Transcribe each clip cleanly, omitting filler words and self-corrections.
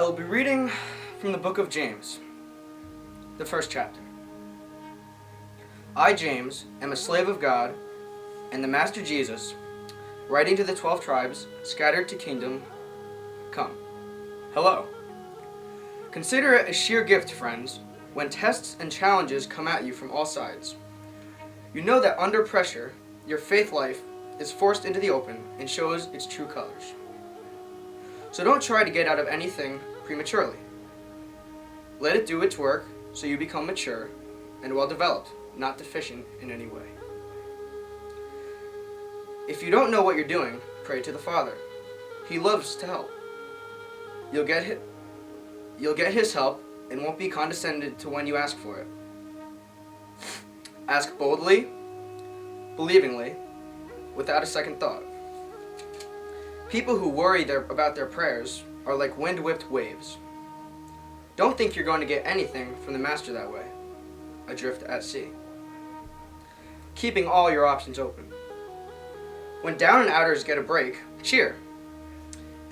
I will be reading from the book of James, the first chapter. I, James, am a slave of God and the Master Jesus, writing to the 12 tribes scattered to kingdom come. Hello. Consider it a sheer gift, friends, when tests and challenges come at you from all sides. You know that under pressure, your faith life is forced into the open and shows its true colors. So don't try to get out of anything prematurely. Let it do its work so you become mature and well developed, not deficient in any way. If you don't know what you're doing, pray to the Father. He loves to help. You'll get His help and won't be condescended to when you ask for it. Ask boldly, believingly, without a second thought. People who worry about their prayers are like wind-whipped waves. Don't think you're going to get anything from the Master that way, adrift at sea. Keeping all your options open. When down and outers get a break, cheer.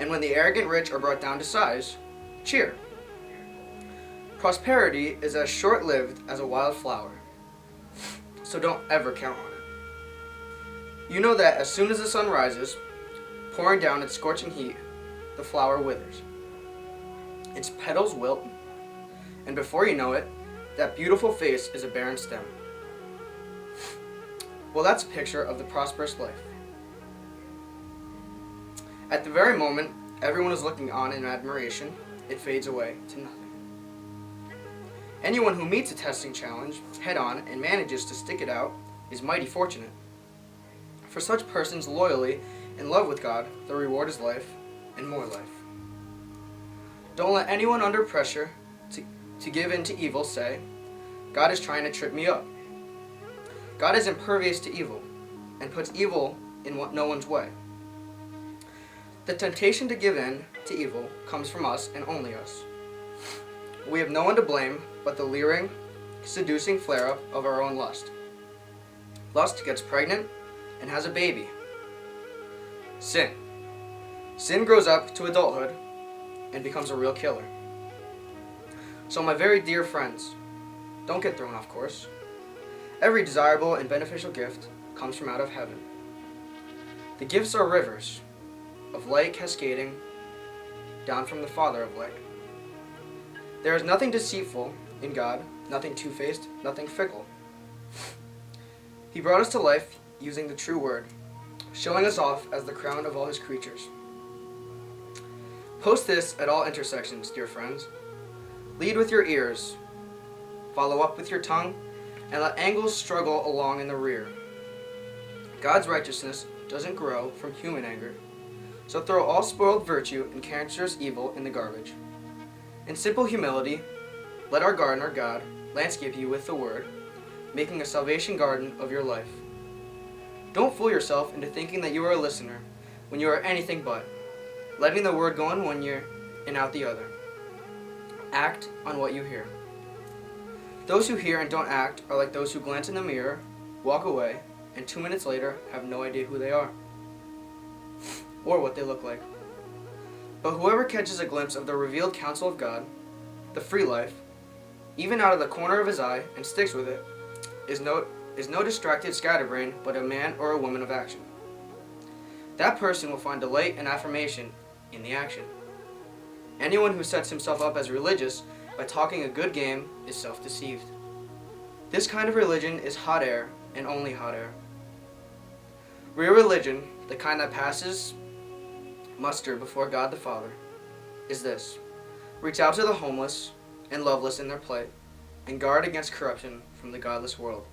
And when the arrogant rich are brought down to size, cheer. Prosperity is as short-lived as a wild flower, so don't ever count on it. You know that as soon as the sun rises, pouring down its scorching heat, the flower withers. Its petals wilt, and before you know it, that beautiful face is a barren stem. Well, that's a picture of the prosperous life. At the very moment everyone is looking on in admiration, it fades away to nothing. Anyone who meets a testing challenge head on and manages to stick it out is mighty fortunate. For such persons loyally in love with God, the reward is life and more life. Don't let anyone under pressure to give in to evil say, God is trying to trip me up. God is impervious to evil and puts evil in no one's way. The temptation to give in to evil comes from us and only us. We have no one to blame but the leering, seducing flare-up of our own lust. Lust gets pregnant and has a baby. Sin. Sin grows up to adulthood and becomes a real killer. So my very dear friends, don't get thrown off course. Every desirable and beneficial gift comes from out of heaven. The gifts are rivers of light cascading down from the Father of light. There is nothing deceitful in God, nothing two-faced, nothing fickle. He brought us to life using the true word, showing us off as the crown of all his creatures. Post this at all intersections, dear friends. Lead with your ears, follow up with your tongue, and let angles struggle along in the rear. God's righteousness doesn't grow from human anger, so throw all spoiled virtue and cancerous evil in the garbage. In simple humility, let our gardener, God, landscape you with the word, making a salvation garden of your life. Don't fool yourself into thinking that you are a listener when you are anything but, letting the word go in one ear and out the other. Act on what you hear. Those who hear and don't act are like those who glance in the mirror, walk away, and 2 minutes later have no idea who they are or what they look like. But whoever catches a glimpse of the revealed counsel of God, the free life, even out of the corner of his eye, and sticks with it, is no distracted scatterbrain, but a man or a woman of action. That person will find delight and affirmation in the action. Anyone who sets himself up as religious by talking a good game is self-deceived. This kind of religion is hot air and only hot air. Real religion, the kind that passes muster before God the Father, is this: reach out to the homeless and loveless in their plight, and guard against corruption from the godless world.